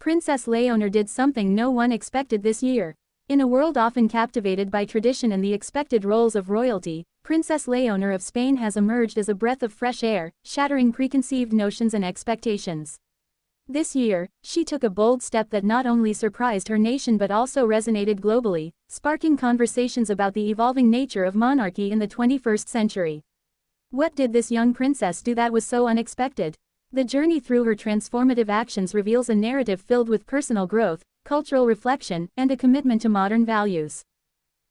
Princess Léonor did something no one expected this year. In a world often captivated by tradition and the expected roles of royalty, Princess Léonor of Spain has emerged as a breath of fresh air, shattering preconceived notions and expectations. This year, she took a bold step that not only surprised her nation but also resonated globally, sparking conversations about the evolving nature of monarchy in the 21st century. What did this young princess do that was so unexpected? The journey through her transformative actions reveals a narrative filled with personal growth, cultural reflection, and a commitment to modern values.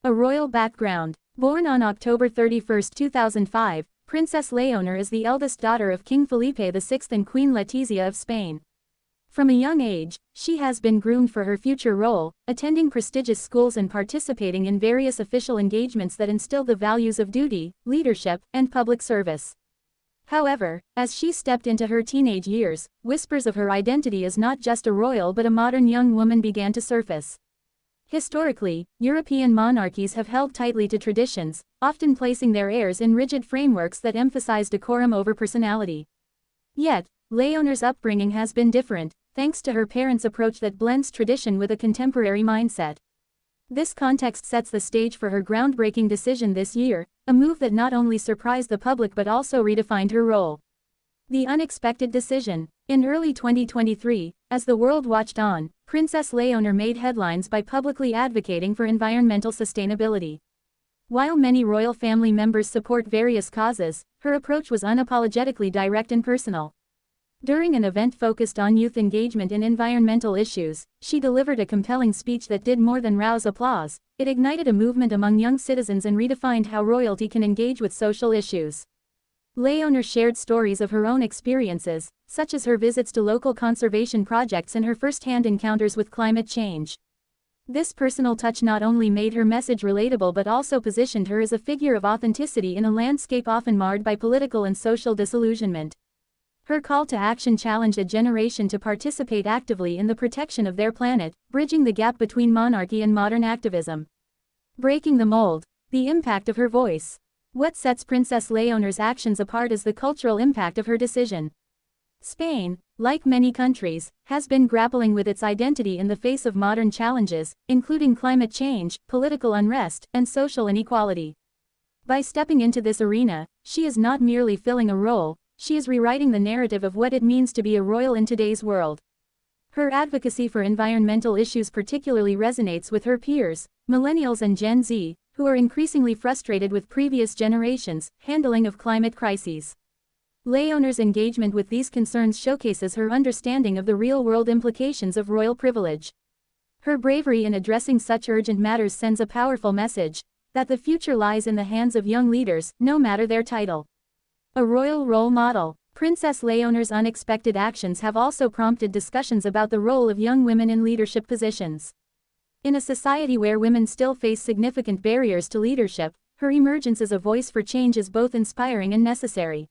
A royal background. Born on October 31, 2005, Princess Léonor is the eldest daughter of King Felipe VI and Queen Letizia of Spain. From a young age, she has been groomed for her future role, attending prestigious schools and participating in various official engagements that instill the values of duty, leadership, and public service. However, as she stepped into her teenage years, whispers of her identity as not just a royal but a modern young woman began to surface. Historically, European monarchies have held tightly to traditions, often placing their heirs in rigid frameworks that emphasize decorum over personality. Yet, Léonor's upbringing has been different, thanks to her parents' approach that blends tradition with a contemporary mindset. This context sets the stage for her groundbreaking decision this year, a move that not only surprised the public but also redefined her role. The unexpected decision. In early 2023, as the world watched on, Princess Léonor made headlines by publicly advocating for environmental sustainability. While many royal family members support various causes, her approach was unapologetically direct and personal. During an event focused on youth engagement in environmental issues, she delivered a compelling speech that did more than rouse applause. It ignited a movement among young citizens and redefined how royalty can engage with social issues. Léonor shared stories of her own experiences, such as her visits to local conservation projects and her first-hand encounters with climate change. This personal touch not only made her message relatable but also positioned her as a figure of authenticity in a landscape often marred by political and social disillusionment. Her call to action challenged a generation to participate actively in the protection of their planet, bridging the gap between monarchy and modern activism. Breaking the mold. The impact of her voice. What sets Princess Léonor's actions apart is the cultural impact of her decision. Spain, like many countries, has been grappling with its identity in the face of modern challenges, including climate change, political unrest, and social inequality. By stepping into this arena, she is not merely filling a role, she is rewriting the narrative of what it means to be a royal in today's world. Her advocacy for environmental issues particularly resonates with her peers, millennials and Gen Z, who are increasingly frustrated with previous generations' handling of climate crises. Léonor's engagement with these concerns showcases her understanding of the real-world implications of royal privilege. Her bravery in addressing such urgent matters sends a powerful message that the future lies in the hands of young leaders, no matter their title. A royal role model. Princess Léonor's unexpected actions have also prompted discussions about the role of young women in leadership positions. In a society where women still face significant barriers to leadership, her emergence as a voice for change is both inspiring and necessary.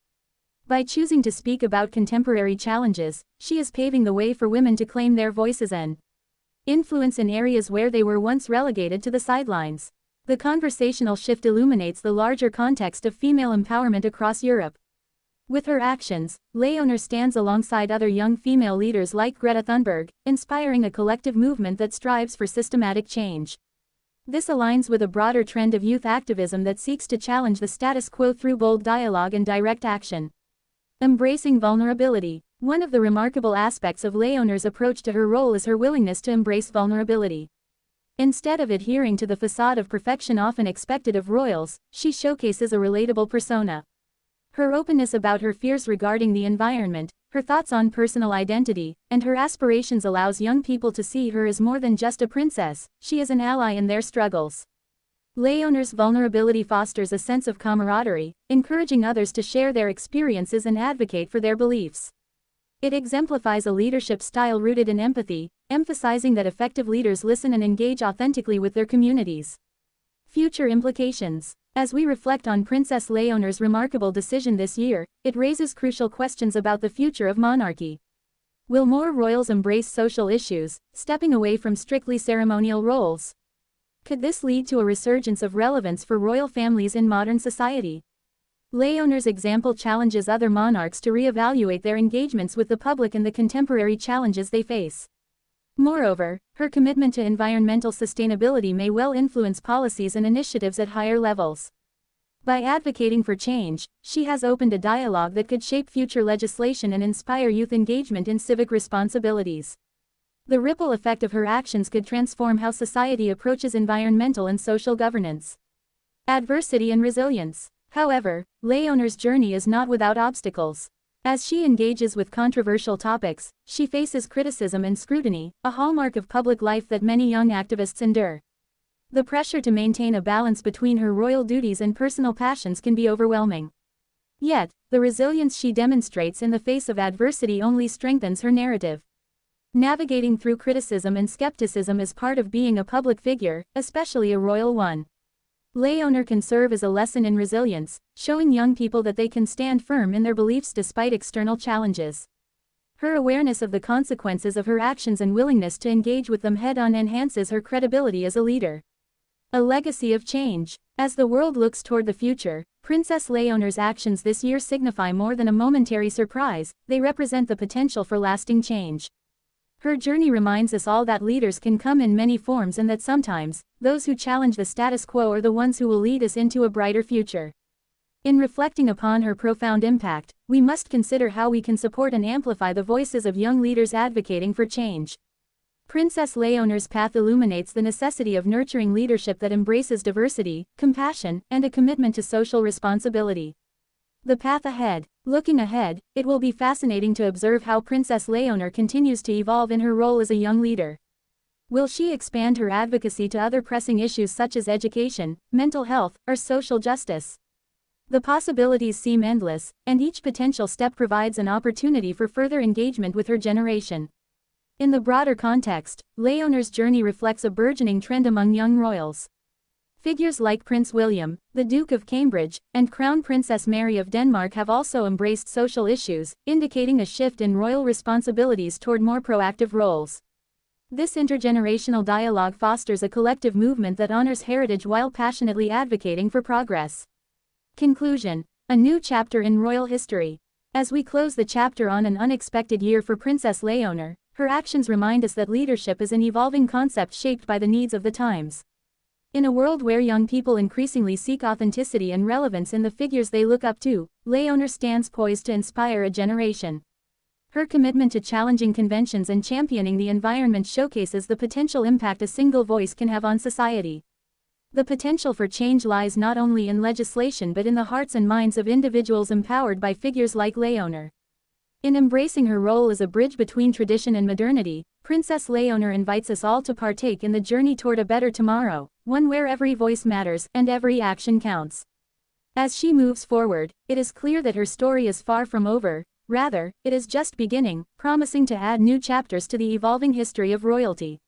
By choosing to speak about contemporary challenges, she is paving the way for women to claim their voices and influence in areas where they were once relegated to the sidelines. The conversational shift illuminates the larger context of female empowerment across Europe. With her actions, Léonor stands alongside other young female leaders like Greta Thunberg, inspiring a collective movement that strives for systematic change. This aligns with a broader trend of youth activism that seeks to challenge the status quo through bold dialogue and direct action. Embracing vulnerability. One of the remarkable aspects of Léonor's approach to her role is her willingness to embrace vulnerability. Instead of adhering to the facade of perfection often expected of royals, she showcases a relatable persona. Her openness about her fears regarding the environment, her thoughts on personal identity, and her aspirations allows young people to see her as more than just a princess, she is an ally in their struggles. Léonor's vulnerability fosters a sense of camaraderie, encouraging others to share their experiences and advocate for their beliefs. It exemplifies a leadership style rooted in empathy, emphasizing that effective leaders listen and engage authentically with their communities. Future implications. As we reflect on Princess Léonor's remarkable decision this year, it raises crucial questions about the future of monarchy. Will more royals embrace social issues, stepping away from strictly ceremonial roles? Could this lead to a resurgence of relevance for royal families in modern society? Léonor's example challenges other monarchs to reevaluate their engagements with the public and the contemporary challenges they face. Moreover, her commitment to environmental sustainability may well influence policies and initiatives at higher levels. By advocating for change, she has opened a dialogue that could shape future legislation and inspire youth engagement in civic responsibilities. The ripple effect of her actions could transform how society approaches environmental and social governance. Adversity and resilience. However, Léonor's journey is not without obstacles. As she engages with controversial topics, she faces criticism and scrutiny, a hallmark of public life that many young activists endure. The pressure to maintain a balance between her royal duties and personal passions can be overwhelming. Yet, the resilience she demonstrates in the face of adversity only strengthens her narrative. Navigating through criticism and skepticism is part of being a public figure, especially a royal one. Léonor can serve as a lesson in resilience, showing young people that they can stand firm in their beliefs despite external challenges. Her awareness of the consequences of her actions and willingness to engage with them head-on enhances her credibility as a leader. A legacy of change. As the world looks toward the future, Princess Léonor's actions this year signify more than a momentary surprise, they represent the potential for lasting change. Her journey reminds us all that leaders can come in many forms and that sometimes, those who challenge the status quo are the ones who will lead us into a brighter future. In reflecting upon her profound impact, we must consider how we can support and amplify the voices of young leaders advocating for change. Princess Léonor's path illuminates the necessity of nurturing leadership that embraces diversity, compassion, and a commitment to social responsibility. The path ahead. Looking ahead, it will be fascinating to observe how Princess Léonor continues to evolve in her role as a young leader. Will she expand her advocacy to other pressing issues such as education, mental health, or social justice? The possibilities seem endless, and each potential step provides an opportunity for further engagement with her generation. In the broader context, Léonor's journey reflects a burgeoning trend among young royals. Figures like Prince William, the Duke of Cambridge, and Crown Princess Mary of Denmark have also embraced social issues, indicating a shift in royal responsibilities toward more proactive roles. This intergenerational dialogue fosters a collective movement that honors heritage while passionately advocating for progress. Conclusion. A new chapter in royal history. As we close the chapter on an unexpected year for Princess Léonor, her actions remind us that leadership is an evolving concept shaped by the needs of the times. In a world where young people increasingly seek authenticity and relevance in the figures they look up to, Léonor stands poised to inspire a generation. Her commitment to challenging conventions and championing the environment showcases the potential impact a single voice can have on society. The potential for change lies not only in legislation but in the hearts and minds of individuals empowered by figures like Léonor. In embracing her role as a bridge between tradition and modernity, Princess Léonor invites us all to partake in the journey toward a better tomorrow, one where every voice matters and every action counts. As she moves forward, it is clear that her story is far from over, rather, it is just beginning, promising to add new chapters to the evolving history of royalty.